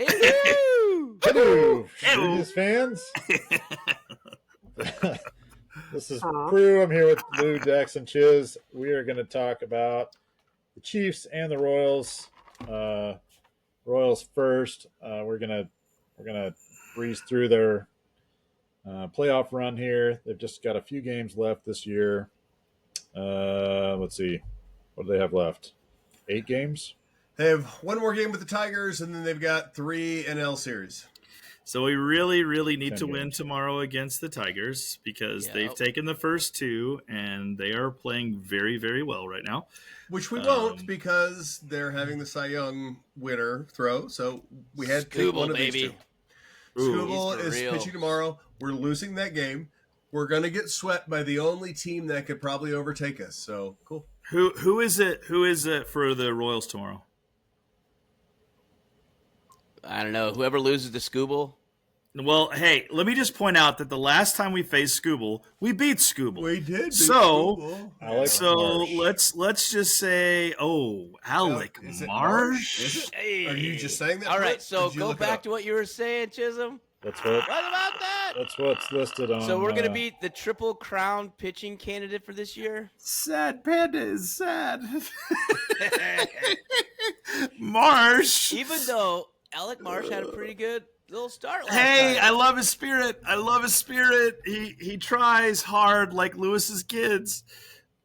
Hello! Hello, Rangers fans. This is Prue. I'm here with Lou, Dex, and Chiz. We are going to talk about the Chiefs and the Royals. Royals first. We're gonna breeze through their playoff run here. They've just got a few games left this year. Let's see, what do they have left? 8 games. They have one more game with the Tigers, and then they've got 3 NL series. So we really, really need 10 to win games. tomorrow against the Tigers because they've taken the first 2, and they are playing very, very well right now. Which we won't because they're having the Cy Young winner throw. So we had to take one of these two. Scooble is pitching tomorrow. We're losing that game. We're going to get swept by the only team that could probably overtake us. So, cool. Who is it? Who is it for the Royals tomorrow? I don't know. Whoever loses to Scooble. Well, hey, let me just point out that the last time we faced Scooble, we beat Scooble. We did beat Scooble. Marsh. let's just say, Alec Marsh. Is it? Hey. Are you just saying that? All right, so go back to what you were saying, Chisholm. That's what about that? That's what's listed on. So we're going to beat the Triple Crown pitching candidate for this year? Sad Panda is sad. Marsh. Even though Alec Marsh had a pretty good little start last time. time. I love his spirit. He tries hard like Lewis's kids.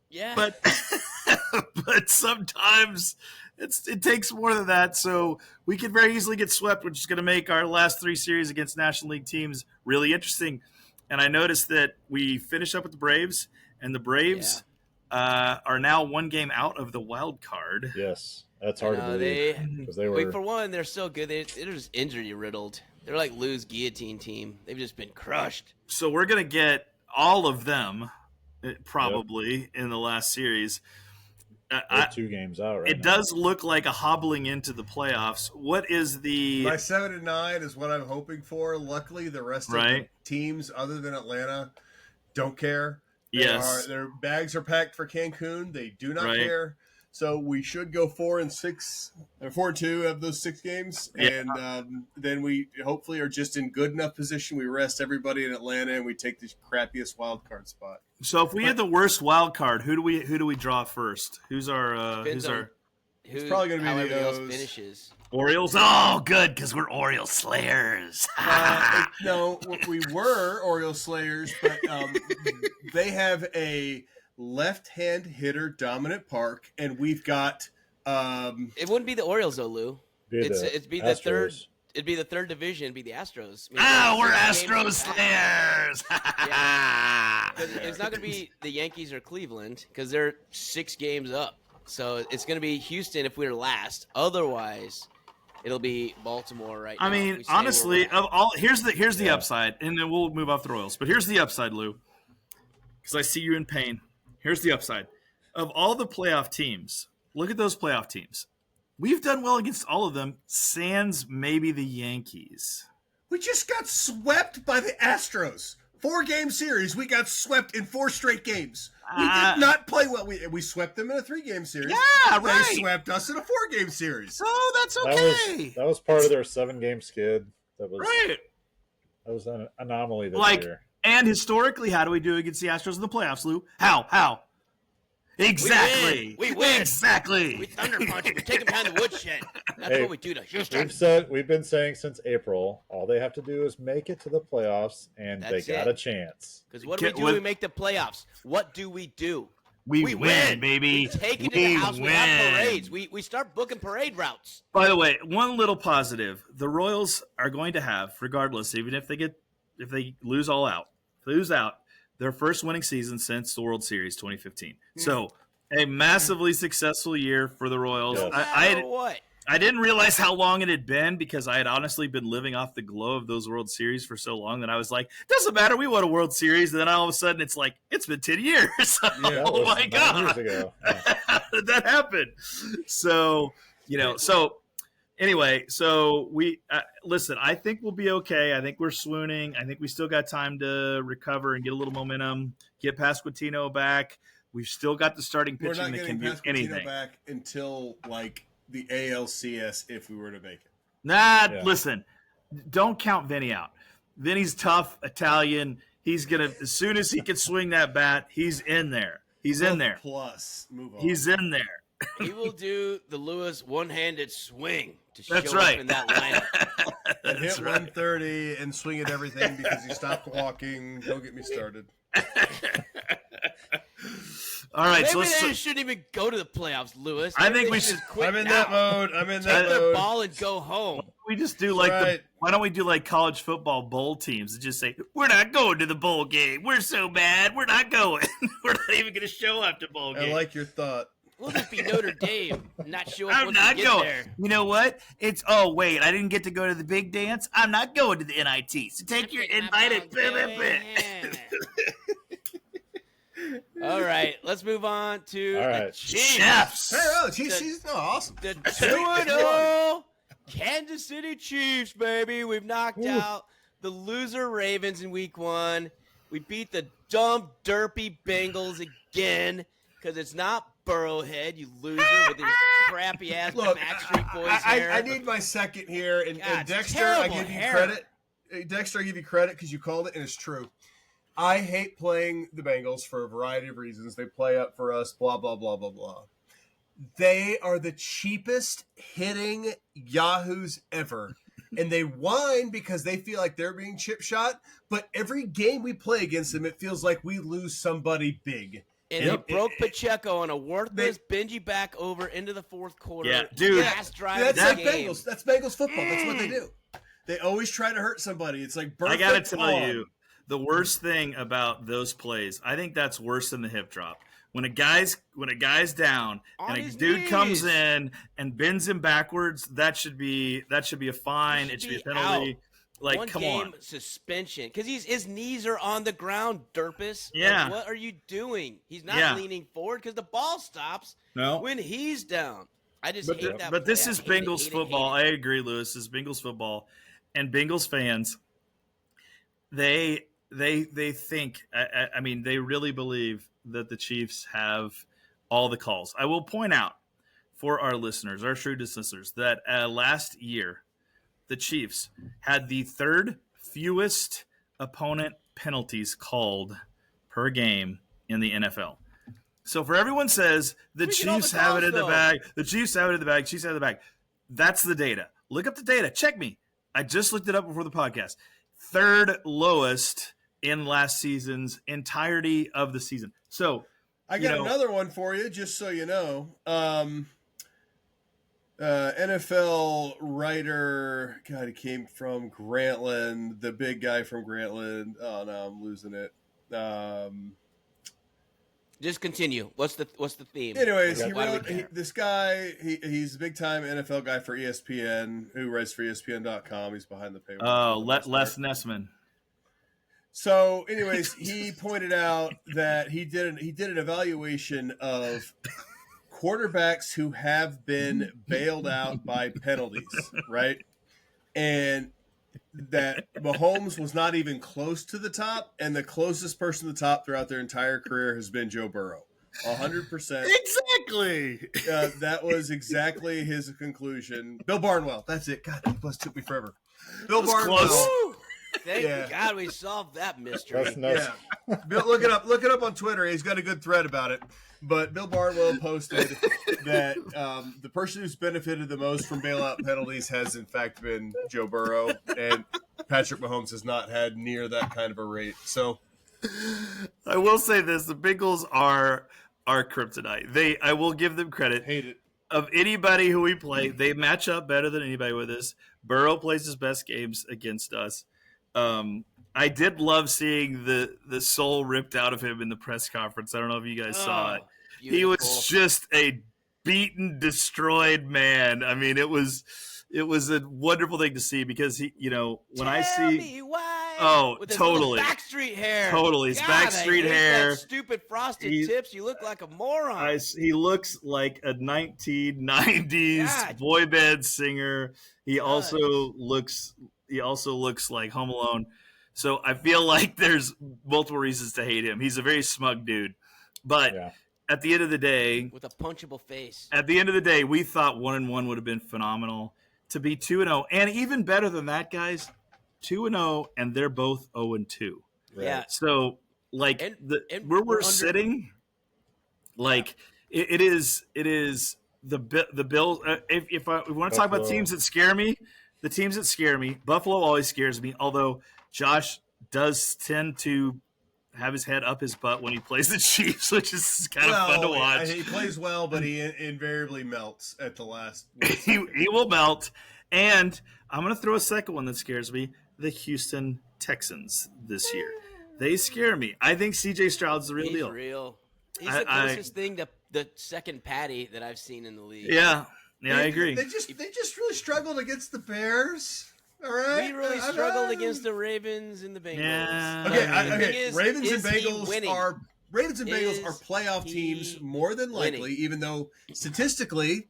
Yeah. But sometimes it takes more than that. So we could very easily get swept, which is going to make our last 3 series against National League teams really interesting. And I noticed that we finished up with the Braves, and the Braves are now 1 game out of the wild card. Yes, that's hard to believe. Because they were. Wait, for one, they're so good. They're just injury riddled. They're like Lou's guillotine team. They've just been crushed. So we're going to get all of them probably in the last series. 2 games out right It now. does look like a hobbling into the playoffs. What is the... My 7-9 is what I'm hoping for. Luckily, the rest of the teams other than Atlanta don't care. Their bags are packed for Cancun. They do not care. So we should go 4-6 or 4-2 of those 6 games, and then we hopefully are just in good enough position. We rest everybody in Atlanta, and we take the crappiest wild card spot. So if we had the worst wild card, who do we draw first? Who's our? It's probably going to be the O's. Finishes. Orioles. Oh, good, because we're Oriole Slayers. No, we were Oriole Slayers, but they have a left-hand hitter dominant park, and we've got it wouldn't be the Orioles though, Lou. It'd be the third. It'd be the third division. It'd be the Astros. We're Astros Slayers. It's not going to be the Yankees or Cleveland because they're 6 games up. So it's going to be Houston if we're last. Otherwise, it'll be Baltimore right now. I mean, honestly, here's the upside, and then we'll move off the Royals. But here's the upside, Lou, because I see you in pain. Here's the upside. Of all the playoff teams, look at those playoff teams. We've done well against all of them, sans maybe the Yankees. We just got swept by the Astros. 4-game series. We got swept in 4 straight games. We did not play well. We swept them in a 3-game series. Yeah, right. They swept us in a 4-game series. Oh, that's okay. That was part of their 7-game skid. That was right. That was an anomaly this year. And historically, how do we do against the Astros in the playoffs, Lou? How? Exactly. We win. Exactly. We thunder punch. We take them behind the woodshed. That's what we do to Houston. We've been saying since April, all they have to do is make it to the playoffs, and they got a chance. Because what do we do when we make the playoffs? What do? We win, baby. We take it to the house. We have parades. We start booking parade routes. By the way, one little positive: the Royals are going to have, regardless, even if they lose out, their first winning season since the World Series 2015. So a massively successful year for the Royals. Yes. I didn't realize how long it had been because I had honestly been living off the glow of those World Series for so long that I was like, doesn't matter, we won a World Series. And then all of a sudden it's like, it's been 10 years. Oh my God. Years ago. How did that happen? So, anyway, so we listen, I think we'll be okay. I think we're swooning. I think we still got time to recover and get a little momentum, get Pasquantino back. We've still got the starting pitching that can do anything. We're not getting Pasquantino back until like the ALCS if we were to make it. Listen, don't count Vinny out. Vinny's tough, Italian. He's going to, as soon as he can swing that bat, he's in there. He's in there. Plus, move on. He's in there. He will do the Lewis one-handed swing to show That's up right. in that lineup. And hit 130 and swing at everything because he stopped walking. Don't get me started. All right, Maybe so they shouldn't even go to the playoffs, Lewis. I Maybe think they we should should. quit I'm in now. that mode. I'm in that Take their mode. ball and go home. We just do like why don't we do like college football bowl teams and just say we're not going to the bowl game. We're so bad. We're not going. We're not even going to show up to bowl game. I like your thought. We'll just be Notre Dame, not show up I'm once not we get going. there. You know what? It's wait, I didn't get to go to the big dance. I'm not going to the NIT. So take your invited. All right, let's move on to the Chiefs. Chefs. Hey, oh, she's awesome. The 2-0 Kansas City Chiefs, baby. We've knocked out the loser Ravens in week 1. We beat the dumb, derpy Bengals again because it's not Burrowhead, you loser, with his crappy-ass Backstreet Boys hair. I need my second here. And Dexter, I give you hair. credit. Dexter, I give you credit because you called it, and it's true. I hate playing the Bengals for a variety of reasons. They play up for us, blah, blah, blah, blah, blah. They are the cheapest hitting yahoos ever. And they whine because they feel like they're being chip shot. But every game we play against them, it feels like we lose somebody big. And they broke Pacheco on a worthless Benji back over into the fourth quarter. Yeah, dude. Last drive That's of like the game. Bengals. That's Bengals football. That's what they do. They always try to hurt somebody. It's like I got to tell you, the worst thing about those plays, I think that's worse than the hip drop. When a guy's down On and a his dude knees. comes in and bends him backwards, that should be a fine. It should be a penalty. out. Like, One come game on. suspension because his knees are on the ground, Derpus. Yeah. Like, what are you doing? He's not leaning forward because the ball stops when he's down. I just hate that. But this play. is I hate it, Bengals hate it, football. hate I agree, Lewis. This is Bengals football, and Bengals fans. They think. I mean, they really believe that the Chiefs have all the calls. I will point out for our listeners, our shrewdest listeners, that last year the Chiefs had the third fewest opponent penalties called per game in the NFL. So for everyone says the Chiefs have it in the bag, that's the data. Look up the data. Check me. I just looked it up before the podcast. Third lowest in last season's entirety of the season. So I got another one for you, just so you know. NFL writer, God, he came from Grantland, the big guy from Grantland. Oh no, I'm losing it. Just continue. What's the theme? Anyways, this guy, he's a big time NFL guy for ESPN, who writes for ESPN.com. He's behind the paywall. Oh, Les Nessman. So, anyways, he pointed out that he did an evaluation of quarterbacks who have been bailed out by penalties, right? And that Mahomes was not even close to the top, and the closest person to the top throughout their entire career has been Joe Burrow. 100%. Exactly. That was exactly his conclusion. Bill Barnwell. That's it. God, that bus took me forever. Bill Barnwell. Close. Thank God we solved that mystery. That's nuts. Yeah. Bill, look it up. Look it up on Twitter. He's got a good thread about it. But Bill Barnwell posted that the person who's benefited the most from bailout penalties has, in fact, been Joe Burrow. And Patrick Mahomes has not had near that kind of a rate. So I will say this. The Bengals are kryptonite. I will give them credit. hate it. Of anybody who we play, they match up better than anybody with us. Burrow plays his best games against us. I did love seeing the soul ripped out of him in the press conference. I don't know if you guys saw it. Beautiful. He was just a beaten, destroyed man. I mean, it was a wonderful thing to see because with totally his Backstreet hair, his Backstreet hair, that stupid frosted tips. You look like a moron. He looks like a 1990s boy band singer. He also looks like Home Alone. So I feel like there's multiple reasons to hate him. He's a very smug dude. But at the end of the day, with a punchable face. At the end of the day, we thought 1-1 would have been phenomenal. to be 2-0, and even better than that, guys, 2-0, and they're both 0-2. Yeah. So like where we're sitting, like it is the Bills. If we want to talk about teams that scare me, the teams that scare me, Buffalo always scares me. Although Josh does tend to have his head up his butt when he plays the Chiefs, which is kind of fun to watch. He plays well, but he invariably melts at the last. he will melt. And I'm going to throw a second one that scares me: the Houston Texans this year. They scare me. I think C.J. Stroud's the real deal. He's the closest thing to the second Patty that I've seen in the league. Yeah, I agree. They just really struggled against the Bears. All right, we really struggled against the Ravens and the Bengals. Yeah. Okay. Ravens and Bengals are playoff teams more than likely, even though statistically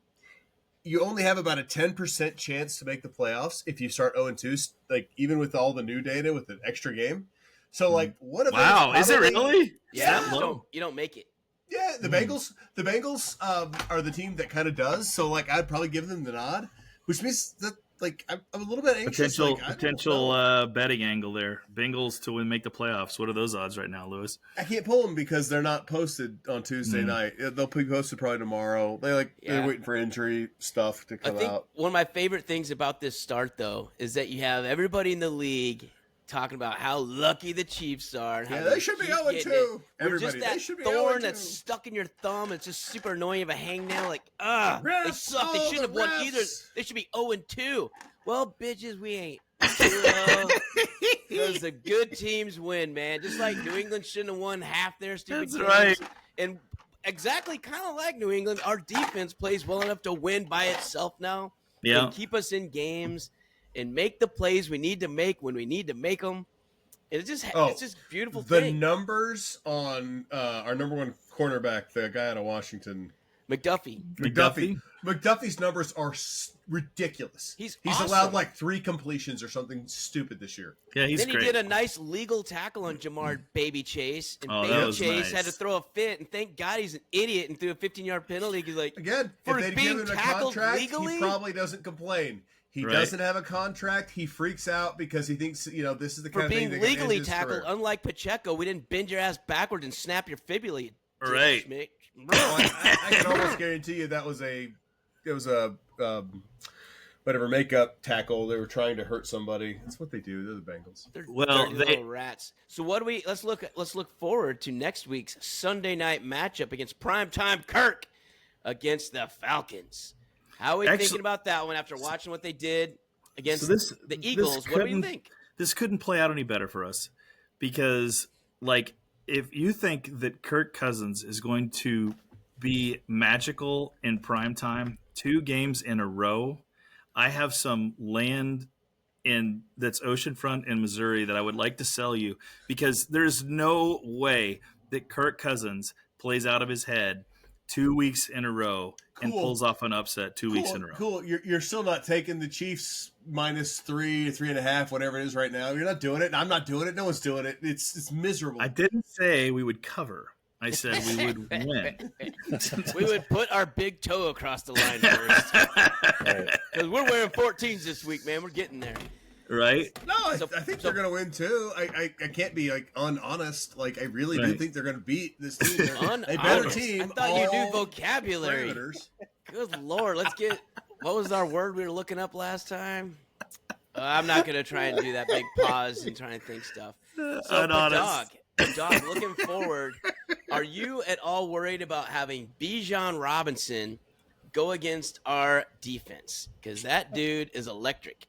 you only have about a 10% chance to make the playoffs if you start 0-2, like even with all the new data with an extra game. So like what if is it really? Yeah, you don't make it. Yeah, the Bengals are the team that kind of does. So like I'd probably give them the nod, which means that like I'm a little bit anxious. Potential betting angle there. Bengals to make the playoffs. What are those odds right now, Lewis? I can't pull them because they're not posted on Tuesday night. They'll be posted probably tomorrow. They're waiting for injury stuff to come out. One of my favorite things about this start though is that you have everybody in the league talking about how lucky the Chiefs are. And how they should be 0-2. Everybody, just that they should be thorn 0-2. that's stuck in your thumb. It's just super annoying of a hangnail. Like, they suck. They shouldn't have won either. They should be 0-2. Well, bitches, we ain't. Because the good teams win, man. Just like New England shouldn't have won half their stupid games. Right. And exactly kind of like New England, our defense plays well enough to win by itself now. Yeah. And keep us in games. And make the plays we need to make when we need to make them. And it's just beautiful the thing. Numbers on our number one cornerback, the guy out of Washington. McDuffie's numbers are ridiculous. He's awesome. Allowed like 3 completions or something stupid this year. Yeah, he's great. Then he did a nice legal tackle on Jamar Baby Chase. And Baby Chase had to throw a fit. And thank God he's an idiot and threw a 15-yard penalty. He's like, again, if they'd given him a contract, legally? He probably doesn't complain. He doesn't have a contract. He freaks out because he thinks, this is the kind of thing that being legally end his tackled. career. Unlike Pacheco, we didn't bend your ass backwards and snap your fibula. Right. I can almost guarantee you that was a whatever makeup tackle. They were trying to hurt somebody. That's what they do. They're the Bengals. They're little rats. So what do we? Let's look forward to next week's Sunday night matchup against primetime Kirk against the Falcons. How are we thinking about that one after watching what they did against the Eagles? What do you think? This couldn't play out any better for us because, like, if you think that Kirk Cousins is going to be magical in prime time 2 games in a row, I have some land that's oceanfront in Missouri that I would like to sell you because there's no way that Kirk Cousins plays out of his head 2 weeks in a row and pulls off an upset 2 weeks in a row. Cool. You're still not taking the Chiefs -3, 3.5, whatever it is right now. You're not doing it. I'm not doing it. No one's doing it. It's miserable. I didn't say we would cover. I said we would win. We would put our big toe across the line first. Because we're wearing 14s this week, man. We're getting there. Right? No, I think they're going to win too. I can't be like honest. Like I really do think they're going to beat this team. A better team. I thought you knew vocabulary. Good Lord, let's get. What was our word we were looking up last time? I'm not going to try and do that big pause and try and think stuff. So, Dog, looking forward. Are you at all worried about having Bijan Robinson go against our defense? Because that dude is electric.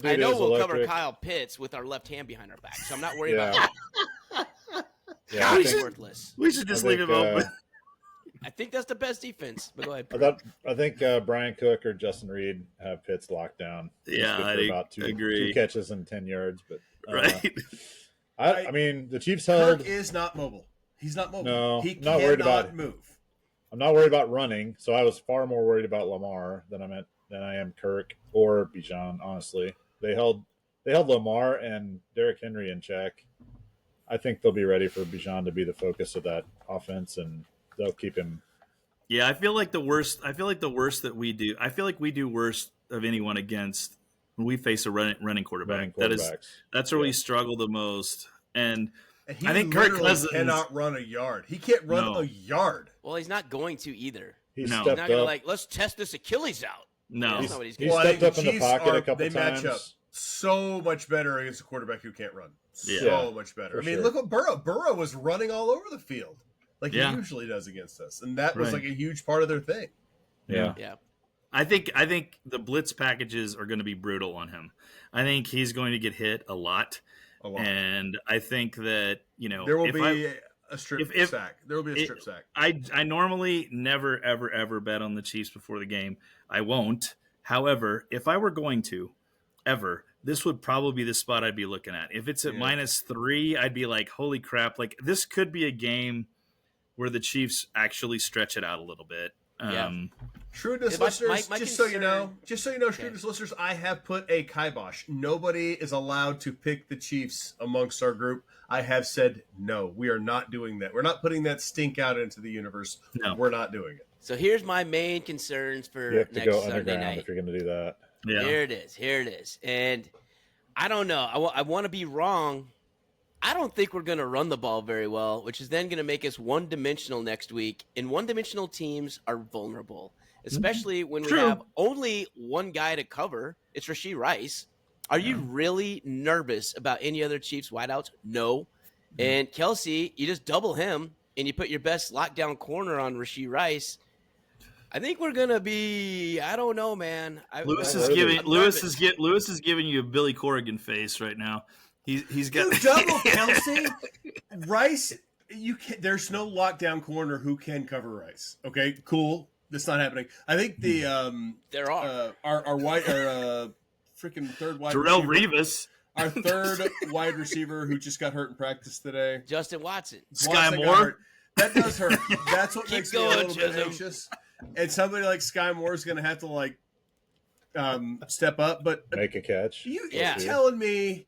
I know we'll cover Kyle Pitts with our left hand behind our back, so I'm not worried about that. Yeah, He's worthless. We should just leave him open. I think that's the best defense. But go ahead. I think Brian Cook or Justin Reed have Pitts locked down. Yeah, I about agree. 2 catches and 10 yards. But right. I mean, the Chiefs held. Kirk is not mobile. He's not mobile. No, he not worried about move. I'm not worried about running, so I was far more worried about Lamar than I am Kirk or Bijan. Honestly, they held Lamar and Derrick Henry in check. I think they'll be ready for Bijan to be the focus of that offense, and they'll keep him. Yeah, I feel like the worst that we do. I feel like we do worse of anyone against when we face a running quarterback. That's where we struggle the most. And he I think Kirk Cousins cannot run a yard. He can't run a yard. Well, he's not going to either. He's not going to let's test this Achilles out. No, that's not what he's he stepped up in the pocket a couple times. They match up so much better against a quarterback who can't run. So much better. I mean, look at Burrow. Burrow was running all over the field like he usually does against us, and that was like a huge part of their thing. Yeah. I think the blitz packages are going to be brutal on him. I think he's going to get hit a lot. And I think that there will be a strip sack. There will be a strip sack. I normally never ever bet on the Chiefs before the game. I won't. However, if I were going to ever, this would probably be the spot I'd be looking at. If it's at -3, I'd be like, holy crap! Like this could be a game where the Chiefs actually stretch it out a little bit. Shrewdness listeners, just so you know, shrewdness listeners, I have put a kibosh. Nobody is allowed to pick the Chiefs amongst our group. I have said no. We are not doing that. We're not putting that stink out into the universe. No. We're not doing it. So here's my main concerns for you have to next go Sunday underground night. If you're going to do that. Yeah. Here it is. And I don't know. I want to be wrong. I don't think we're going to run the ball very well, which is then going to make us one-dimensional next week. And one-dimensional teams are vulnerable, especially when we have only one guy to cover. It's Rashee Rice. Are you really nervous about any other Chiefs wideouts? No. And Kelsey, you just double him, and you put your best lockdown corner on Rashee Rice. I think we're gonna be. I don't know, man. Lewis is giving you a Billy Corrigan face right now. He's got you double Kelsey, Rice. You can. There's no lockdown corner who can cover Rice. Okay, cool. That's not happening. I think there are our freaking third wide Darrelle receiver, Revis, our third wide receiver who just got hurt in practice today. Justin Watson. Sky Moore. That does hurt. That's what makes me a little bit Chisholm. anxious. And somebody like Sky Moore is going to have to step up, but make a catch. You're telling me,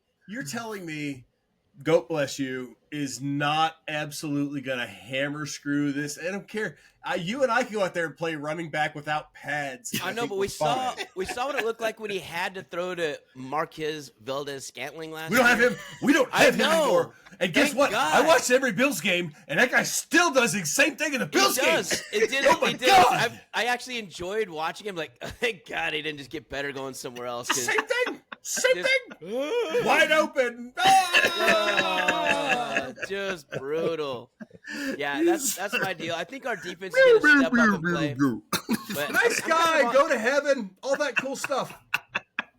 God bless you, is not absolutely going to hammer screw this. I don't care. You and I can go out there and play running back without pads. I know, but we saw what it looked like when he had to throw to Marquez Valdez-Scantling last We don't have him. We don't have him anymore. And guess Thank what? God. I watched every Bills game, and that guy still does the same thing in the Bills game. It did. Oh my it did. God. I actually enjoyed watching him. Like, thank God he didn't just get better going somewhere else. Same thing. Wide open. Just brutal. Yeah, that's my deal. I think our defense is going to step up and play. But nice guy, go to heaven, all that cool stuff.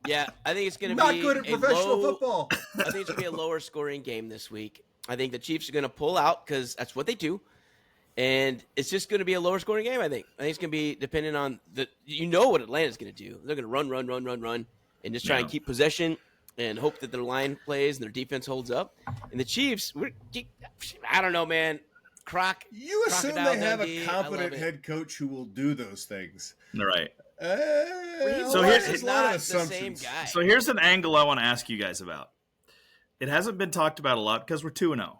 Yeah, I think it's going to be not good at professional football. I think it's going to be a lower scoring game this week. I think the Chiefs are going to pull out because that's what they do. And it's just going to be a lower scoring game, I think. I think it's going to be dependent on what Atlanta's going to do. They're going to run, and just try and keep possession and hope that their line plays and their defense holds up. And the Chiefs, I don't know, man. You assume they have a competent head coach who will do those things. Right. So here's not the same guy. So here's an angle I want to ask you guys about. It hasn't been talked about a lot because we're 2-0.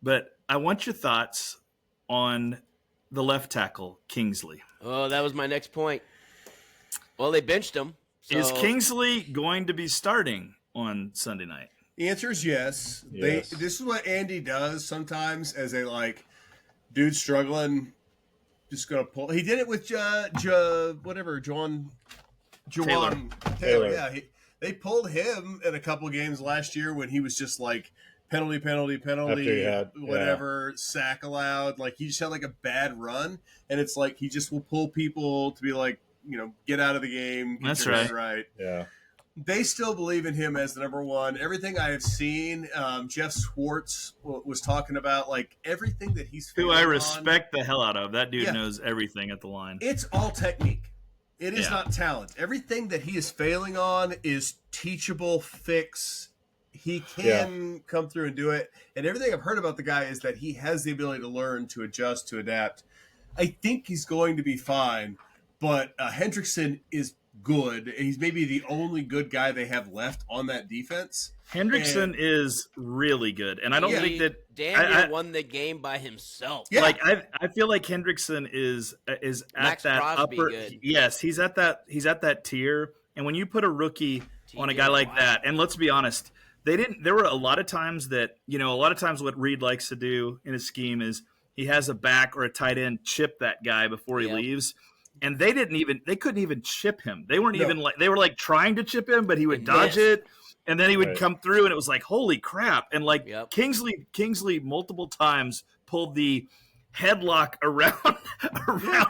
But I want your thoughts on the left tackle, Kingsley. Oh, that was my next point. Well, they benched him. So. Is Kingsley going to be starting on Sunday night? The answer is yes. This is what Andy does sometimes as a dude struggling, just gonna pull. He did it with Jawan Taylor. Yeah, they pulled him in a couple of games last year when he was just penalty, sack allowed. He just had a bad run, and it's he just will pull people to be get out of the game. That's right. Right. Yeah. They still believe in him as the number one. Everything I have seen, Jeff Schwartz was talking about, everything that he's who I respect the hell out of. That dude knows everything at the line. It's all technique. It is not talent. Everything that he is failing on is teachable, fix. He can come through and do it. And everything I've heard about the guy is that he has the ability to learn, to adjust, to adapt. I think he's going to be fine. But Hendrickson is good. He's maybe the only good guy they have left on that defense. Hendrickson is really good, and I don't think that damn near won the game by himself. Yeah. Like I feel like Hendrickson is at Max that Crosby upper. good. Yes, he's at that tier. And when you put a rookie on a guy like that, and let's be honest, there were a lot of times that what Reed likes to do in his scheme is he has a back or a tight end chip that guy before he leaves. And they couldn't even chip him. They weren't even they were like trying to chip him, but he would dodge it. And then he would come through, and it was like, holy crap. And like Kingsley multiple times pulled the headlock around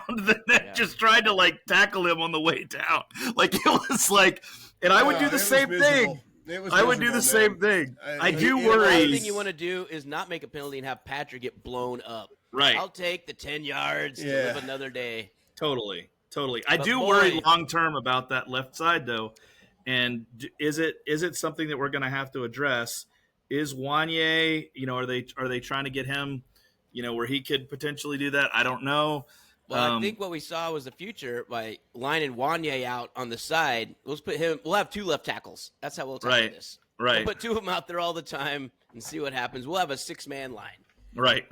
the net, just tried to like tackle him on the way down. Like it was like, and I would do the same thing. I would do the same thing. I do worry. The thing you want to do is not make a penalty and have Patrick get blown up. Right. I'll take the 10 yards to live another day. Totally. I do worry long term about that left side though. And is it something that we're going to have to address? Is Wanye, are they trying to get him, where he could potentially do that? I don't know. Well, I think what we saw was the future by lining Wanye out on the side. We'll have 2 left tackles. That's how we'll tackle this. Right. We'll put 2 of them out there all the time and see what happens. We'll have a 6-man line. Right.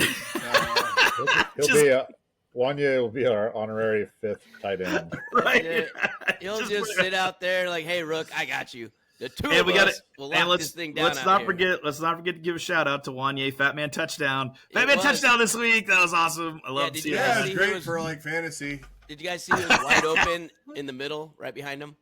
Wanye will be our honorary 5th tight end. Right. He'll just sit out there like, "Hey, Rook, I got you." The 2 of us will lock this thing down. Let's not forget to give a shout out to Wanye. Fat Man touchdown. Fat Man touchdown this week. That was awesome. I love to see that. Yeah, it was great for like fantasy. Did you guys see he was wide open in the middle, right behind him?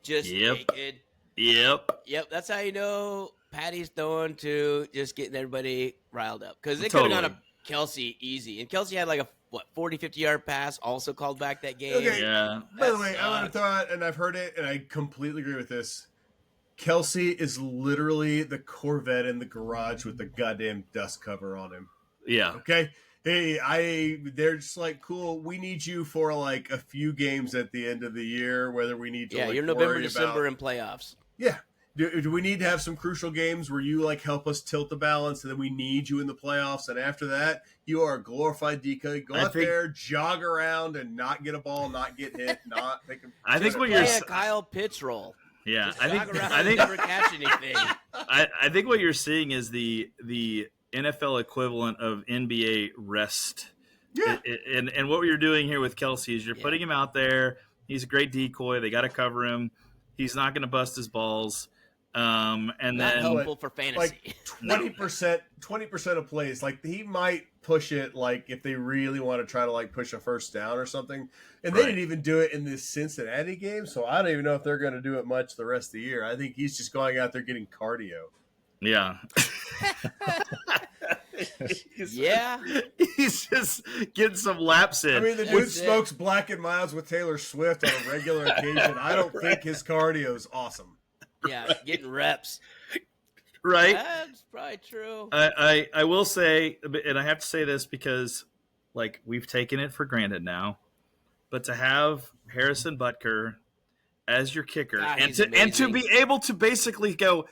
Just naked. Yep. That's how you know Patty's throwing to just getting everybody riled up. Because they could have gone to Kelsey easy. And Kelsey had like a 40, 50-yard pass, also called back that game. Okay. Yeah. By the way, I want to throw out, and I've heard it, and I completely agree with this. Kelsey is literally the Corvette in the garage with the goddamn dust cover on him. Yeah. Okay. Hey, they're just like, cool. We need you for like a few games at the end of the year, whether we need to. Yeah, you're November, December in playoffs. Yeah. Do we need to have some crucial games where you like help us tilt the balance, and then we need you in the playoffs? And after that, you are a glorified decoy. Go out there, jog around, and not get a ball, not get hit, not make. I think when you're a Kyle Pitts role. Yeah, I think never catch anything. I think what you're seeing is the NFL equivalent of NBA rest. Yeah, and what you're doing here with Kelsey is you're putting him out there. He's a great decoy. They got to cover him. He's not going to bust his balls. And not then helpful for fantasy. Like 20% of plays, like he might push it, like if they really want to try to like push a first down or something. And they didn't even do it in this Cincinnati game, so I don't even know if they're going to do it much the rest of the year. I think he's just going out there getting cardio. Yeah. He's just getting some laps in. I mean, the dude smokes Black and Milds with Taylor Swift on a regular occasion. I don't think his cardio is awesome. Yeah, getting reps. Right? That's probably true. I will say, and I have to say this because, like, we've taken it for granted now, but to have Harrison Butker as your kicker and to be able to basically go,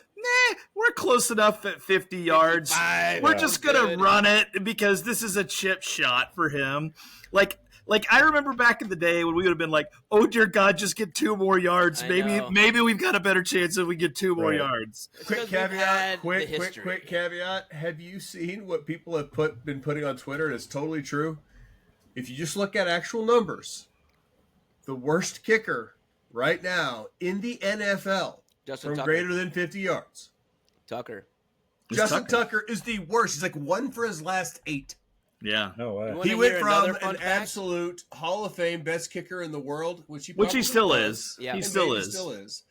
we're close enough at 50 yards. We're just going to run it because this is a chip shot for him. Like I remember back in the day when we would have been like, oh dear God, just get 2 more yards. Maybe we've got a better chance if we get 2 more yards. Quick caveat. Quick caveat. Have you seen what people have been putting on Twitter? And it's totally true. If you just look at actual numbers, the worst kicker right now in the NFL from greater than 50 yards. Justin Tucker is the worst. He's like 1 for his last 8. Yeah. No way. He went from an absolute Hall of Fame best kicker in the world, which he still is. Yeah. He still is.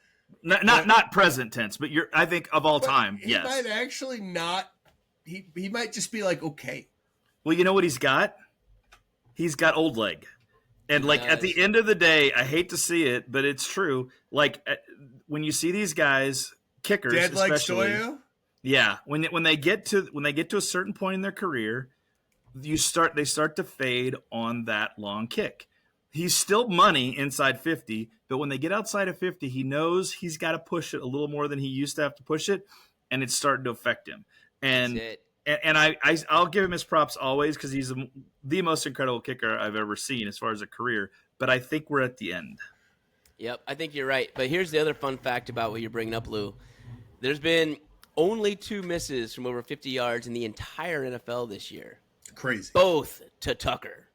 Not present tense, but I think of all time. He might actually not. He might just be like, okay. Well, you know what he's got? He's got old leg. And like at the end of the day, I hate to see it, but it's true. Like when you see these guys, kickers, dead especially, like Stoyo? Yeah, when they get to a certain point in their career, they start to fade on that long kick. He's still money inside 50, but when they get outside of 50, he knows he's got to push it a little more than he used to have to push it, and it's starting to affect him. And I'll give him his props always because he's the most incredible kicker I've ever seen as far as a career. But I think we're at the end. Yep, I think you're right. But here's the other fun fact about what you're bringing up, Lou. There's been only 2 misses from over 50 yards in the entire NFL this year. Crazy. Both to Tucker.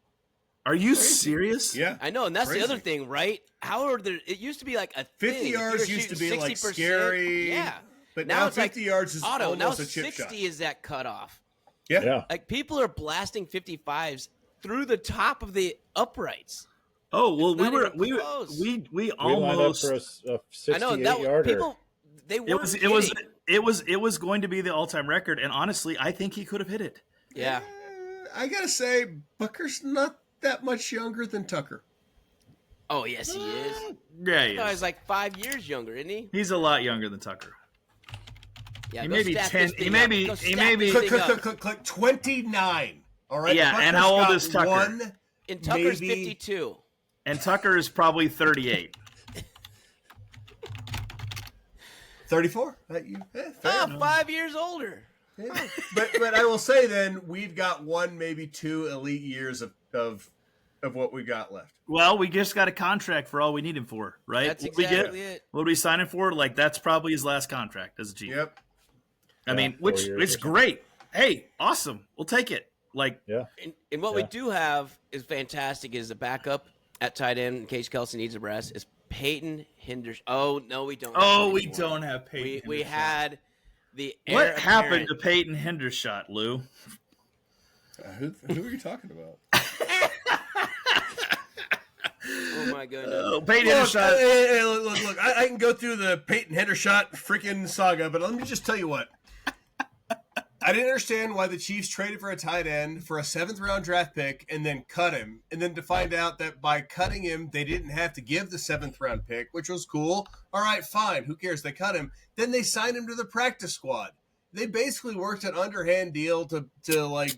Are you serious? Yeah. I know, and that's the other thing, right? How are there? It used to be like a 50 thing. yards used to be like scary. Yeah. But now it's 50 yards is auto. almost Now a chip 60 shot. is that cutoff. Yeah. Like people are blasting 55s through the top of the uprights. Oh well, we lined up almost. for a 68 I know yarder. people. They weren't It was going to be the all-time record, and honestly, I think he could have hit it. Yeah. I gotta say, Booker's not that much younger than Tucker. Oh yes, he is. Yeah, he He's is. like 5 years younger, isn't he? He's a lot younger than Tucker. Yeah, He go may be stat 10 this he thing may up. be- Go he stat may be- this thing up. Click. 29. All right. Yeah, and how old is Tucker? And Tucker's maybe- 52. And Tucker is probably 38. 34. Fair. 5 years older. Yeah. But I will say then we've got 1, maybe 2 elite years of what we got left. Well, we just got a contract for all we need him for, right? That's What we exactly it. What are we signing for? Like that's probably his last contract as a Chief. Yep. I mean, 4 which years it's or something. great. Hey, awesome. We'll take it. Like, Yeah. And what we Yeah. do have is fantastic is the backup at tight end in case Kelsey needs a rest is Peyton Hendershon. Oh, no, we don't. oh, have we anymore. don't have Peyton. We Hendershot. had the What heir happened apparent. to Peyton Hendershot, Lou? Who are you talking about? Oh, my goodness. Oh, Peyton Look, Hendershot. look. I can go through the Peyton Hendershot freaking saga, but let me just tell you what. I didn't understand why the Chiefs traded for a tight end for a 7th-round draft pick and then cut him, and then to find out that by cutting him, they didn't have to give the 7th-round pick, which was cool. All right, fine. Who cares? They cut him. Then they signed him to the practice squad. They basically worked an underhand deal to like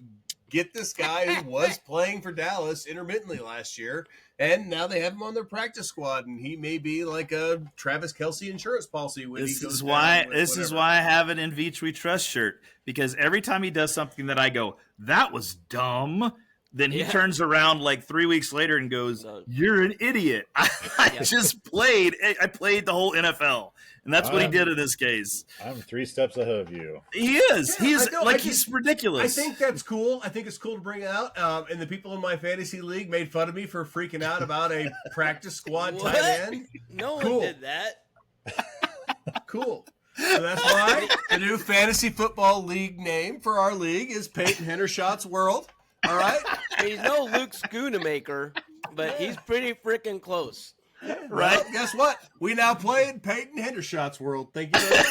get this guy who was playing for Dallas intermittently last year, and now they have him on their practice squad, and he may be like a Travis Kelce insurance policy when This he goes is down why with this is whatever. why I have an In Vitro We Trust shirt, because every time he does something that I go, that was dumb, then he Yeah. turns around like 3 weeks later and goes, No. "You're an idiot." I played the whole NFL, and that's what he did in this case. I'm 3 steps ahead of you. He is. Yeah, He's I know. like he's ridiculous. I think that's cool. I think it's cool to bring out. And the people in my fantasy league made fun of me for freaking out about a practice squad What? tight end. No one Cool. did that. Cool. So that's why the new fantasy football league name for our league is Peyton Hendershot's World. All right. He's no Luke Schoonamaker, but he's pretty freaking close. right? Well, guess what? We now play in Peyton Hendershot's World. Thank you very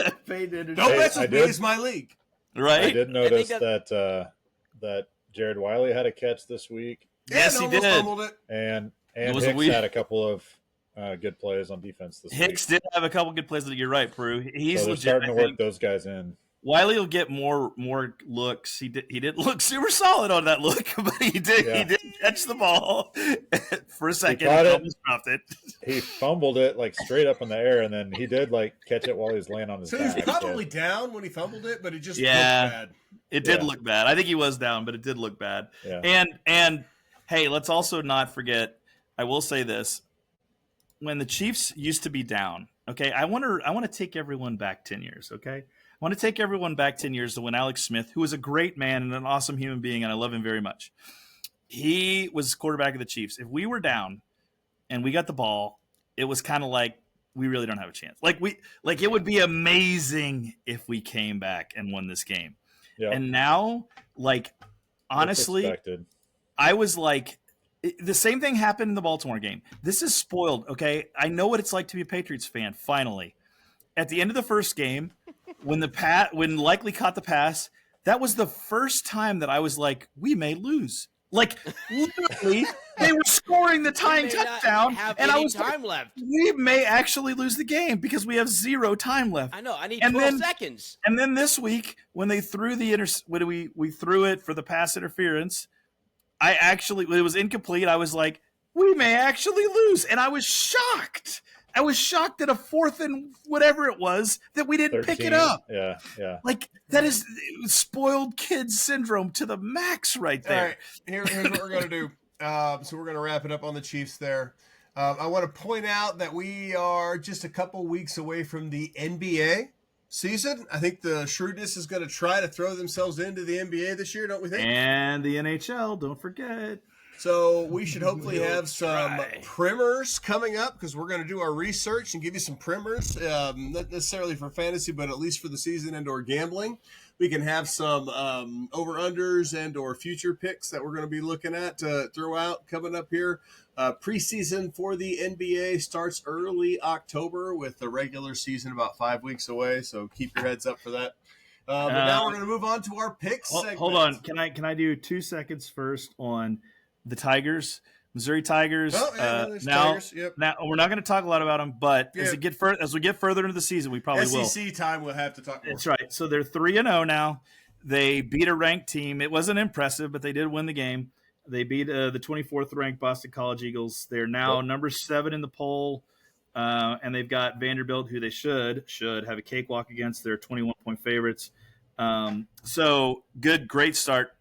much. Peyton Don't Hey, mess I with me. did- It's my league. I Right? did notice think that Jared Wiley had a catch this week, Yes, And he almost did. fumbled it. and was a Hicks week. had a couple of good plays on defense this Hicks week. did have a couple good plays. You're right, Prue. He's So they're legit. starting I to work think. those guys in. Wiley will get more looks. He didn't look super solid on that look, but he did catch the ball for a second. caught He it. almost dropped it. He fumbled it like straight up in the air, and then he did like catch it while he was laying on his So he was back. probably down when he fumbled it, but it just Yeah. looked bad. It did Yeah. look bad. I think he was down, but it did look bad. Yeah. And hey, let's also not forget. I will say this: when the Chiefs used to be down, okay, I want to take everyone back 10 years. Okay, I want to take everyone back 10 years to when Alex Smith, who was a great man and an awesome human being, and I love him very much, he was quarterback of the Chiefs. If we were down and we got the ball, it was kind of like we really don't have a chance. It would be amazing if we came back and won this game. Yeah. And now, like, That's honestly, expected. I was like, the same thing happened in the Baltimore game. This is spoiled, okay? I know what it's like to be a Patriots fan, finally. At the end of the first game, when Likely caught the pass, that was the first time that I was like, we may lose. Like, literally, they were scoring the tying They may not touchdown, have and I any was like, time left. we may actually lose the game because we have 0 time left. I know. I need And 12 then- seconds. And then this week, when they threw we threw it for the pass interference, it was incomplete. I was like, we may actually lose, and I was shocked. I was shocked at a 4th and whatever it was that we didn't pick it 13. up. Yeah. Like that is spoiled kid syndrome to the max right there. All right, here's what we're gonna do. So we're gonna wrap it up on the Chiefs there. I want to point out that we are just a couple weeks away from the NBA season. I think the Shrewdness is going to try to throw themselves into the NBA this year, don't we think? And the NHL, don't forget. So we should hopefully have some primers coming up because we're going to do our research and give you some primers, not necessarily for fantasy, but at least for the season and or gambling. We can have some over-unders and or future picks that we're going to be looking at throughout coming up here. Preseason for the NBA starts early October with the regular season about 5 weeks away, so keep your heads up for that. But now we're going to move on to our picks segment. Hold on. Can I do 2 seconds first on the Tigers? Missouri Tigers. Tigers. Yep. Now we're not going to talk a lot about them, but as we get further into the season, we probably will. SEC time, we'll have to talk more. That's right. So they're 3-0 now. They beat a ranked team. It wasn't impressive, but they did win the game. They beat the 24th ranked Boston College Eagles. They're now number 7 in the poll, and they've got Vanderbilt, who they should have a cakewalk against. They're 21-point favorites. So great start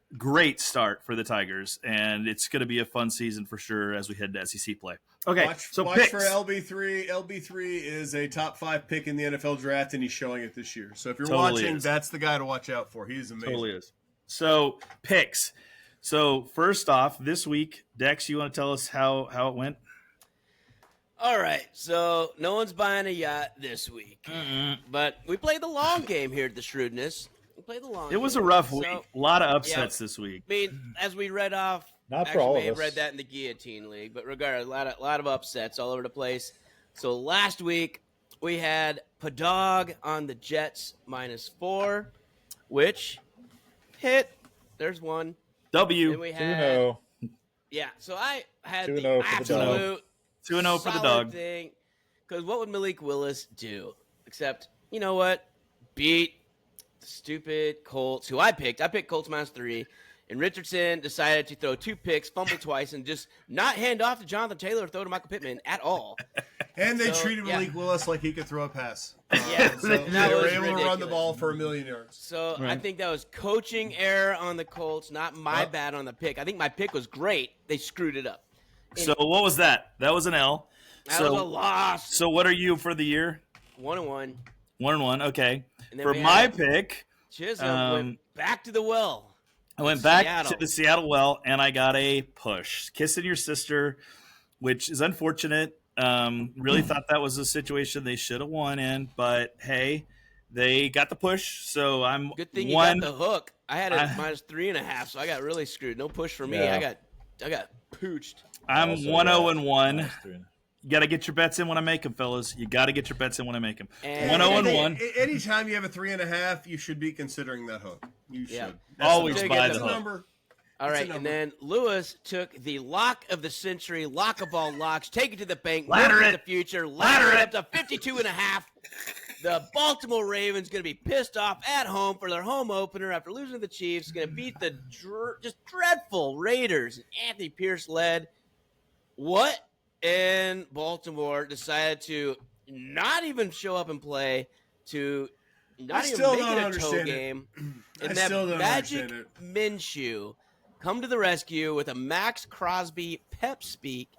for the Tigers, and it's going to be a fun season for sure as we head to SEC play. Okay, watch picks. for LB3. LB3 is a top 5 pick in the NFL draft, and he's showing it this year. So if you're watching, that's the guy to watch out for. He's amazing. Totally is. So picks. So first off, this week, Dex, you want to tell us how it went? All right, so no one's buying a yacht this week, but we played the long game here at the Shrewdness. We played the long game. It was a rough week. A lot of upsets this week. I mean, as we read off, not for all of us. Read that in the Guillotine League, but regardless, a lot of upsets all over the place. So last week we had Padog on the Jets -4, which hit. There's one. W. And we had, 2-0. Yeah, so I had 2-0 the for the absolute 2-0 for the dog thing. Because what would Malik Willis do? Except, you know what? Beat the stupid Colts, who I picked. I picked Colts -3. And Richardson decided to throw 2 picks, fumble twice, and just not hand off to Jonathan Taylor or throw to Michael Pittman at all. And they treated Malik Willis like he could throw a pass. So they were able ridiculous. to run the ball for 1,000,000 yards. So I think that was coaching error on the Colts, not my bad on the pick. I think my pick was great. They screwed it up. So what was that? That was an L. That was a loss. So what are you for the year? 1-1. 1-1. Okay. And then For my pick, Chisholm went back to the well. I went back to the Seattle well, and I got a push. Kissing your sister, which is unfortunate. Really thought that was a situation they should have won in, but hey, they got the push. So I'm good thing you got the hook. I had it -3.5, so I got really screwed. No push for me. Yeah. I got pooched. I'm 1-0-1. You got to get your bets in when I make them, fellas. You got to get your bets in when I make them. 1-0-1. Anytime you have a 3.5, you should be considering that hook. You should always buy the hook. Number. All right, and then Lewis took the lock of the century, lock of all locks, take it to the bank, ladder it, the future, ladder it up to 52.5. The Baltimore Ravens going to be pissed off at home for their home opener after losing to the Chiefs. Going to beat the just dreadful Raiders. Anthony Pierce led. What? And Baltimore decided to not even show up and play, to not even make it a toe game. And that Magic Minshew come to the rescue with a Max Crosby pep speak.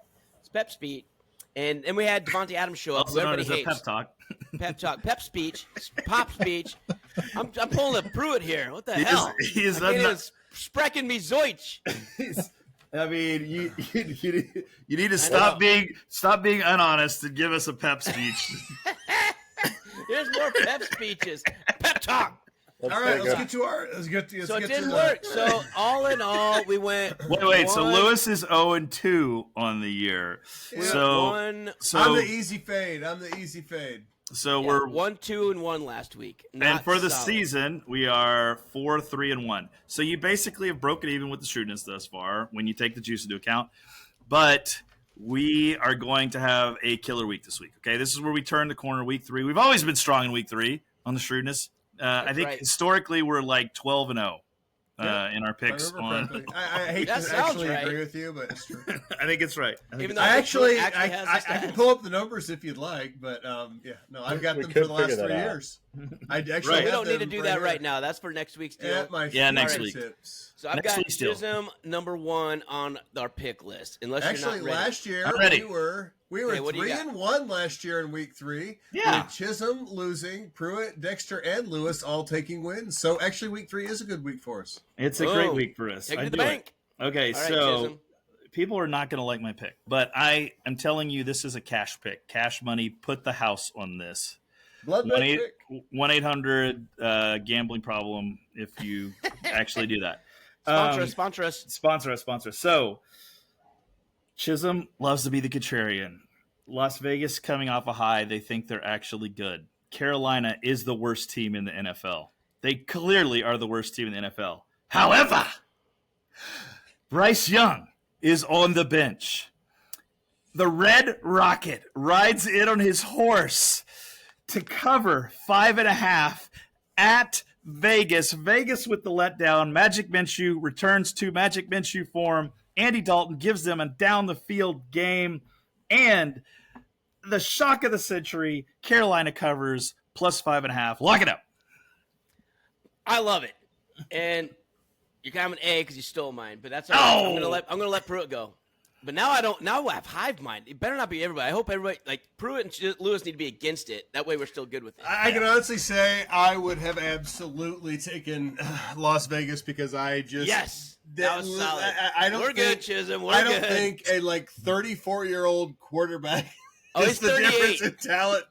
And we had Devontae Adams show up. Also known as a hates. pep talk. Pep talk, pep speech, pop speech. I'm pulling a Pruitt here. What the hell? He is sprechen me Zeutsch. I mean, you need to stop being unhonest and give us a pep speech. Here's more pep speeches. Pep talk. All right, let's get to our. So it didn't work. So all in all, we went. Wait. So Lewis is 0-2 on the year. Yeah. So I'm the easy fade. So we're 1-2-1 last week. And for the season, we are 4-3-1. So you basically have broken even with the Shrewdness thus far when you take the juice into account. But we are going to have a killer week this week. Okay, this is where we turn the corner. Week 3. We've always been strong in week 3 on the Shrewdness. I think historically we're like 12-0 in our picks. I hate to actually agree with you, but it's true. I think it's right. I can pull up the numbers if you'd like, but I've got them for the last 3 years. I actually we don't need to do that right now. That's for next week's deal. Next week. Tips. So I've got Chisholm #1 on our pick list. Unless actually, you're not ready. last year we were 3-1 last year in week 3. Yeah, with Chisholm losing, Pruitt, Dexter, and Lewis all taking wins. So actually, week 3 is a good week for us. It's a great week for us. Take it to the bank. Okay, all right, so Chisholm. people are not going to like my pick, but I am telling you, this is a cash pick, cash money. Put the house on this. 1-800 gambling problem if you actually do that. Sponsor us. Sponsor us. So Chisholm loves to be the contrarian. Las Vegas coming off a high. They think they're actually good. Carolina is the worst team in the NFL. They clearly are the worst team in the NFL. However, Bryce Young is on the bench. The Red Rocket rides in on his horse to cover 5.5 at Vegas. Vegas with the letdown. Magic Minshew returns to Magic Minshew form. Andy Dalton gives them a down-the-field game. And the shock of the century, Carolina covers plus 5.5. Lock it up. I love it. And you're kind of an A because you stole mine, but that's all right. I'm gonna let Pruitt go. But now I have hive mind. It better not be everybody. I hope everybody, like Pruitt and Lewis, need to be against it. That way we're still good with it. I can honestly say I would have absolutely taken Las Vegas because I just that was solid. We're good, Chisholm. I don't think a 34-year-old quarterback. He's the 38. difference in talent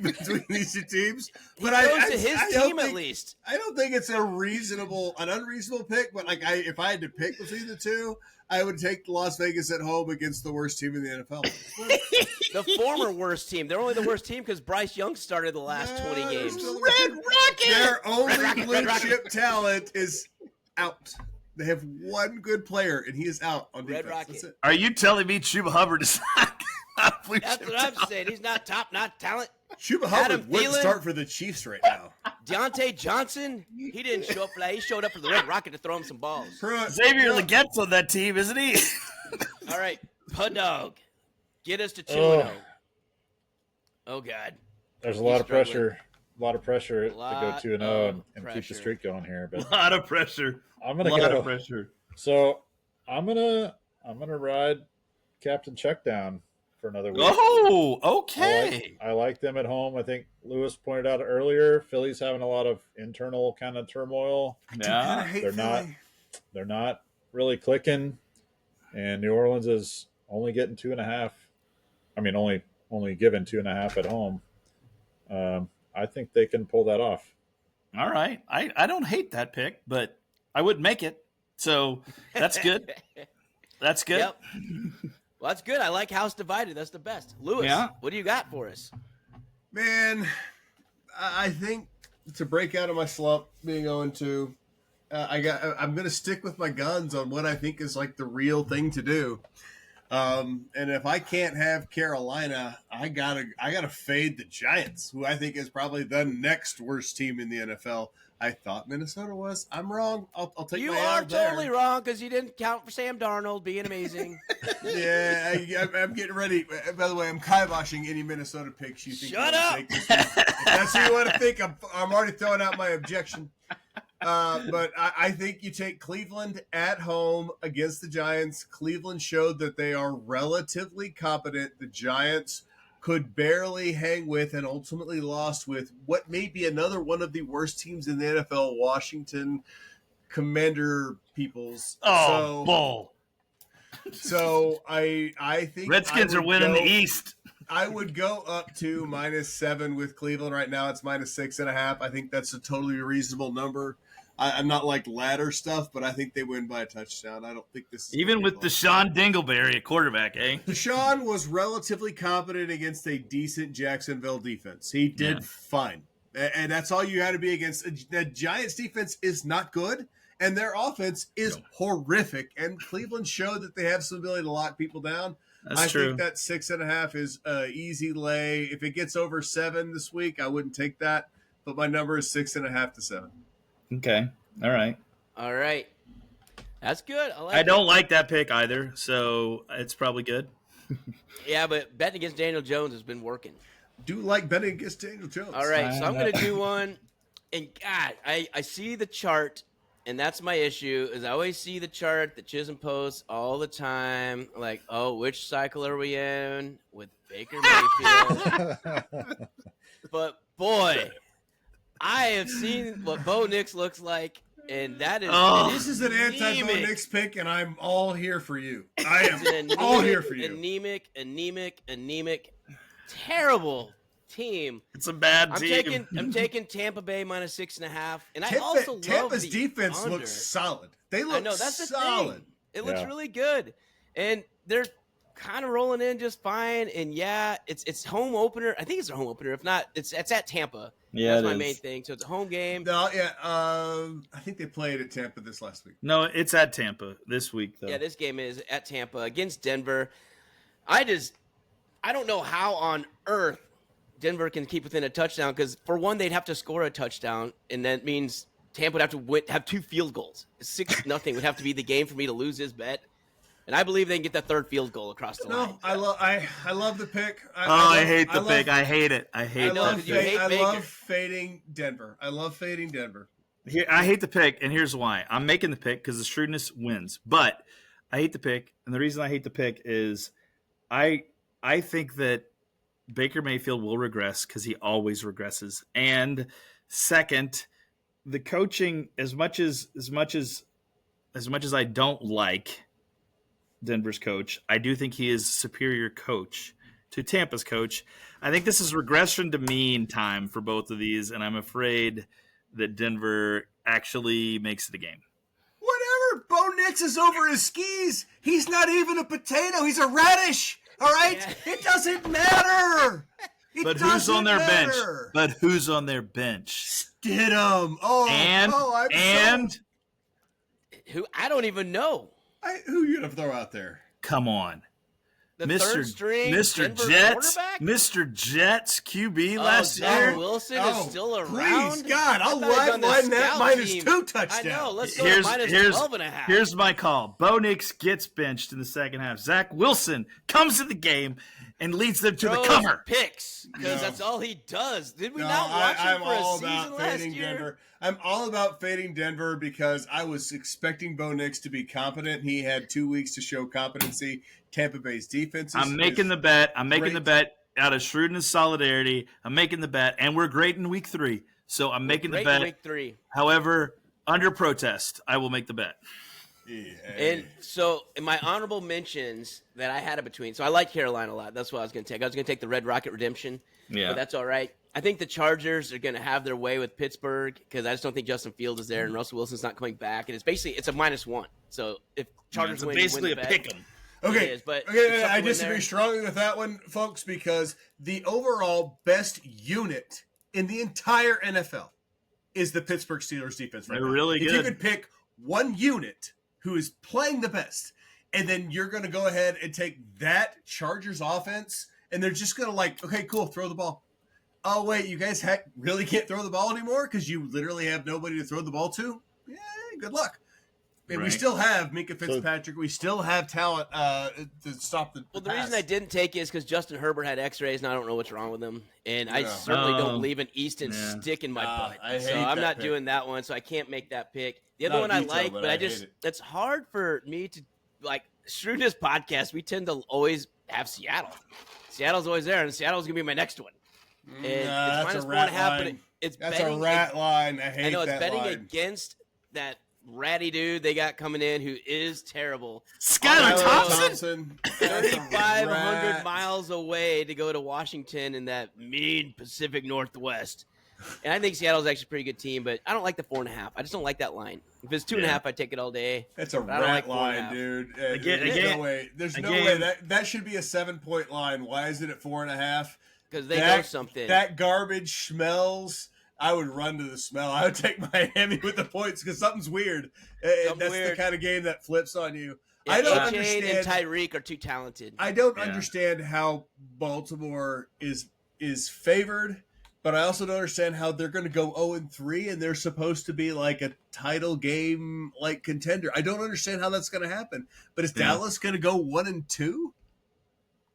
between these two teams. But he goes to his team at least. I don't think it's an unreasonable pick. But if I had to pick between the two, I would take Las Vegas at home against the worst team in the NFL. The former worst team. They're only the worst team because Bryce Young started the last 20 games. Red Rocket. Their only blue chip talent is out. They have one good player, and he is out on Red defense. Rocket. That's it. Are you telling me Chuba Hubbard is not blue chip That's what I'm saying. He's not talent. Chuba Hubbard would start for the Chiefs right now. Deontay Johnson, he didn't show up for that. He showed up for the Red Rocket to throw him some balls. Xavier Leggette's on that team, isn't he? All right, Pud Dog, get us to 2-0. Oh, God. There's a lot of pressure. A lot of pressure to go 2-0 and keep the streak going here. But a lot of pressure. I'm gonna go. So I'm gonna ride Captain Checkdown for another week. Oh, okay. I like them at home. I think Lewis pointed out earlier, Philly's having a lot of internal kind of turmoil. Yeah, they're not really clicking, and New Orleans is only getting 2.5. I mean, only given 2.5 at home. I think they can pull that off. All right. I don't hate that pick, but I wouldn't make it. So that's good. That's good. Yep. Well, that's good. I like house divided. That's the best. Lewis, what do you got for us? Man, I think to break out of my slump being 0-2, I'm going to stick with my guns on what I think is like the real thing to do. And if I can't have Carolina, I gotta fade the Giants, who I think is probably the next worst team in the NFL. I thought Minnesota was. I'm wrong. I'll take you my are L there. totally wrong because you didn't count for Sam Darnold being amazing. Yeah, I'm getting ready. By the way, I'm kiboshing any Minnesota picks you think. Shut up. Take this week. If that's what you want to think, I'm already throwing out my objection. But I think you take Cleveland at home against the Giants. Cleveland showed that they are relatively competent. The Giants could barely hang with and ultimately lost with what may be another one of the worst teams in the NFL, Washington Commander Peoples. Bull. So I think Redskins are winning the East. I would go up to -7 with Cleveland. Right now it's -6.5. I think that's a totally reasonable number. I'm not like ladder stuff, but I think they win by a touchdown. I don't think this is even with Deshaun Dingleberry at quarterback, eh? Deshaun was relatively competent against a decent Jacksonville defense. He did fine. And that's all you had to be against. The Giants defense is not good, and their offense is horrific. And Cleveland showed that they have some ability to lock people down. That's true. I think that 6.5 is an easy lay. If it gets over 7 this week, I wouldn't take that. But my number is 6.5 to 7. Okay. All right. That's good. I don't like that pick either, so it's probably good. Yeah, but betting against Daniel Jones has been working. do like betting against Daniel Jones. All right, so I'm going to do one. And God, I see the chart, and that's my issue. Is I always see the chart that Chisholm posts all the time. Like, oh, which cycle are we in with Baker Mayfield? But boy, I have seen what Bo Nix looks like, and that is this is an anti-Bo Nix pick, and I'm all here for you. I am all here for you. Anemic, terrible team. It's a bad team. I'm taking Tampa Bay minus 6.5, and I also love Tampa's the defense under. looks solid. They look I know that's solid. the thing. It looks really good, and they're kind of rolling in just fine. And yeah, it's home opener. I think it's a home opener. If not, it's at Tampa. Yeah, that's my main thing. So it's a home game. No, yeah. I think they played at Tampa this last week. No, it's at Tampa this week though. Yeah, this game is at Tampa against Denver. I don't know how on earth Denver can keep within a touchdown, because for one, they'd have to score a touchdown, and that means Tampa would have to have 2 field goals. 6-0 would have to be the game for me to lose this bet, and I believe they can get that 3rd field goal across the line. No, I love the pick. I hate the pick. I hate it. I love fading Denver. I love fading Denver. Here, I hate the pick, and here's why. I'm making the pick because the shrewdness wins, but I hate the pick, and the reason I hate the pick is I think that Baker Mayfield will regress because he always regresses. And second, the coaching, as much as I don't like Denver's coach, I do think he is a superior coach to Tampa's coach. I think this is regression to mean time for both of these, and I'm afraid that Denver actually makes it a game. Whatever. Bo Nix is over his skis. He's not even a potato. He's a radish. All right? Yeah. It doesn't matter. But who's on their bench? But who's on their bench? Stidham. Who? I don't even know. Who are you going to throw out there? Come on. The third string Mr. Jets QB last year. Zach Wilson is still around. Please, God, I'll line that minus 2 touchdowns. I know. Let's go minus 12.5. Here's my call. Bo Nix gets benched in the second half. Zach Wilson comes to the game and leads them to the cover. Picks, because that's all he does. Did we not watch him for a season last year? Denver. I'm all about fading Denver because I was expecting Bo Nix to be competent. He had 2 weeks to show competency. Tampa Bay's defense I'm making the bet. I'm making the bet out of shrewdness, solidarity. I'm making the bet, and we're great in week 3. So I'm making the bet. Week 3. However, under protest, I will make the bet. Yeah. And so in my honorable mentions that I had in between, so I like Carolina a lot. That's what I was going to take. I was going to take the Red Rocket Redemption. Yeah. But that's all right. I think the Chargers are going to have their way with Pittsburgh because I just don't think Justin Fields is there and Russell Wilson's not coming back. And it's a -1. So if Chargers win, basically win the a bet. pick 'em. Okay, I disagree strongly with that one, folks, because the overall best unit in the entire NFL is the Pittsburgh Steelers defense right now. They're really good. If you could pick one unit who is playing the best, and then you're going to go ahead and take that Chargers offense, and they're just going to okay, cool, throw the ball. Oh, wait, you guys really can't throw the ball anymore because you literally have nobody to throw the ball to? Yeah, good luck. And we still have Minka Fitzpatrick. We still have talent to stop the Well, the reason I didn't take it is because Justin Herbert had x-rays, and I don't know what's wrong with him. And I certainly don't believe an Easton stick in my butt. So I'm not doing that one, so I can't make that pick. The other one I like, but it's hard for me to, Shrewdness Podcast, we tend to always have Seattle. Seattle's always there, and Seattle's going to be my next one. And it's that's a rat line. That's a rat line. I hate that. I know it's betting line. against that ratty dude they got coming in who is terrible. Skylar Thompson? 3,500 miles away to go to Washington in that mean Pacific Northwest. And I think Seattle's actually a pretty good team, but I don't like the 4.5. I just don't like that line. If it's 2.5, I'd take it all day. That's a rat line, dude. There's no way. That should be a 7-point line. Why is it at 4.5? Because they know something. That garbage smells. I would run to the smell. I would take Miami with the points because something's weird. That's the kind of game that flips on you. Yeah, I don't understand. And Tyreek are too talented. I don't understand how Baltimore is favored, but I also don't understand how they're going to go 0-3 and they're supposed to be like a title game contender. I don't understand how that's going to happen. But is Dallas going to go 1-2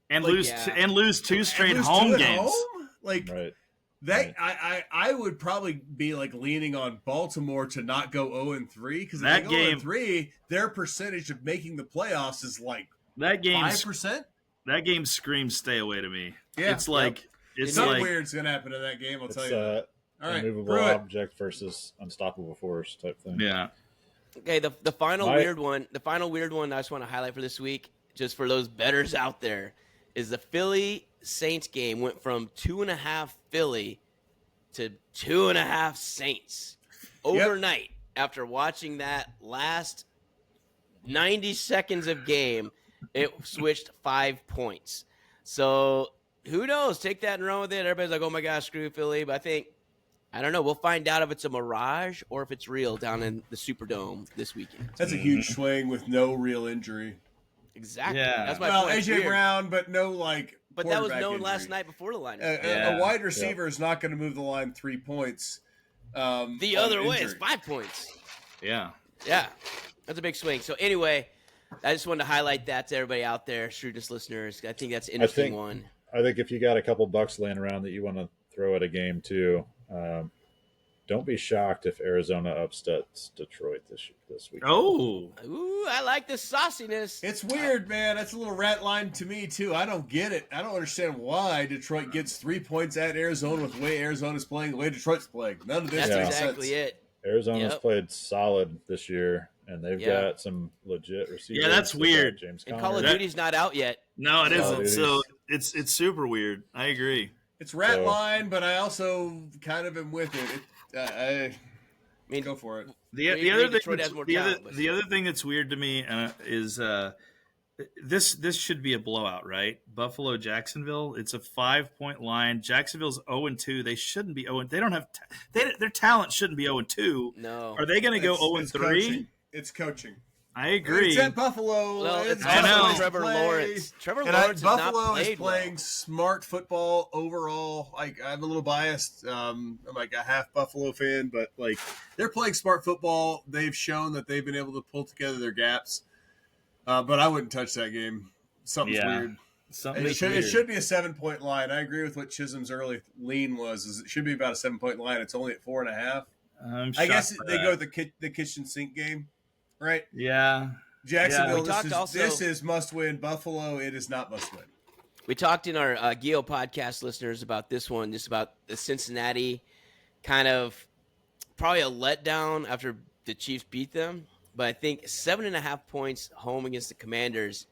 and lose 2 straight home games? Like Right. that, I would probably be like leaning on Baltimore to not go 0-3 because if That they go game- 0-3, their percentage of making the playoffs is like That game 5%. That game screams stay away to me. Yeah. It's like it's Something like weird's gonna happen in that game. I'll tell It's you. That. All right, immovable brew it. object versus unstoppable force type thing. yeah. Okay, the final weird one. The final weird one I just want to highlight for this week, just for those bettors out there, is the Philly Saints game went from 2.5 Philly to 2.5 Saints overnight after watching that last 90 seconds of game. It switched 5 points. So who knows? Take that and run with it. Everybody's like, oh my gosh, screw Philly. But I don't know. We'll find out if it's a mirage or if it's real down in the Superdome this weekend. That's a huge swing with no real injury. Exactly. Yeah. That's my Well, point. AJ Brown, but no like. But that was quarterback known injury. last night before the line. A wide receiver is not going to move the line 3 points. The other way is 5 points. Yeah. Yeah, that's a big swing. So anyway, I just wanted to highlight that to everybody out there, shrewdness listeners. I think that's an interesting one. I think if you got a couple bucks laying around that you want to throw at a game too, don't be shocked if Arizona upsets Detroit this week. Oh. Ooh, I like the sauciness. It's weird, man. That's a little rat line to me too. I don't get it. I don't understand why Detroit gets 3 points at Arizona with the way Arizona's playing, the way Detroit's playing. None of this That's makes exactly sense. it. Arizona's played solid this year, and they've got some legit receivers. Yeah, that's weird. James And Conner. Call of Duty's not out yet. No, it Call of isn't. Duty's- So it's super weird. I agree. It's rat line, but I also kind of am with it. I mean, go for it. The Maybe other thing Detroit has more talent, but the other thing that's weird to me is this should be a blowout, right? Buffalo Jacksonville. It's a 5-point line. Jacksonville's 0-2. They shouldn't be 0. They don't have their talent shouldn't be 0-2. No. Are they going to go It's 0-3? coaching. It's coaching. I agree. It's at Buffalo. Well, it's I know. also Trevor Lawrence. Trevor Lawrence Buffalo has not is played playing well. smart football overall. Like I'm a little biased. I'm like a half Buffalo fan, but like they're playing smart football. They've shown that they've been able to pull together their gaps. But I wouldn't touch that game. Something's weird. It should be a 7-point line. I agree with what Chisholm's early lean was. Is it should be about a 7-point line. It's only at 4.5. I guess they go with the kitchen sink game, right? Yeah. Jacksonville. Yeah. This is must win. Buffalo. It is not must win. We talked in our Geo podcast listeners about this one, just about the Cincinnati kind of probably a letdown after the Chiefs beat them. But I think 7.5 points home against the Commanders.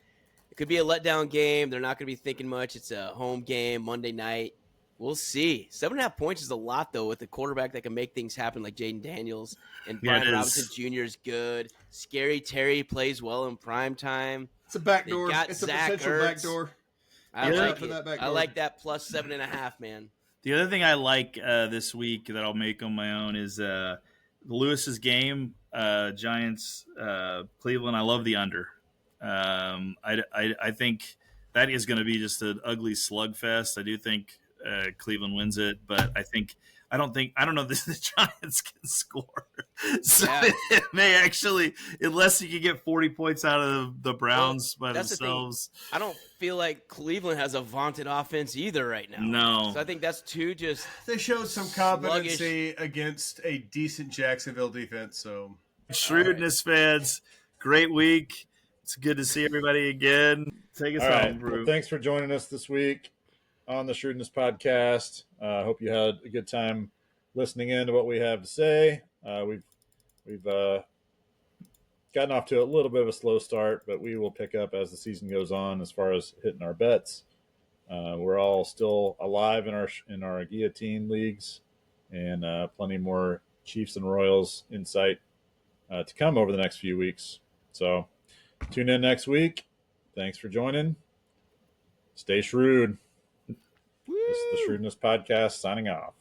It could be a letdown game. They're not going to be thinking much. It's a home game, Monday night. We'll see. 7.5 points is a lot, though, with a quarterback that can make things happen like Jaden Daniels. And Brian Robinson Jr. is good. Scary Terry plays well in prime time. It's a backdoor. Got It's a Zach potential Ertz. backdoor. I Yeah. like For it. that back I door. like that plus 7.5, man. The other thing I like this week that I'll make on my own is Lewis's game, Giants, Cleveland. I love the under. I think that is going to be just an ugly slugfest. I do think Cleveland wins it, but I don't know if the Giants can score. So it may actually, unless you can get 40 points out of the Browns by themselves. I don't feel like Cleveland has a vaunted offense either right now. No. So I think that's they showed some competency against a decent Jacksonville defense. So shrewdness fans, great week. It's good to see everybody again. Take us home, Brew. Well, thanks for joining us this week on the Shrewdness Podcast. I hope you had a good time listening in to what we have to say. We've gotten off to a little bit of a slow start, but we will pick up as the season goes on as far as hitting our bets. We're all still alive in our guillotine leagues, and plenty more Chiefs and Royals insight to come over the next few weeks. So tune in next week. Thanks for joining. Stay shrewd. This is the Shrewdness Podcast signing off.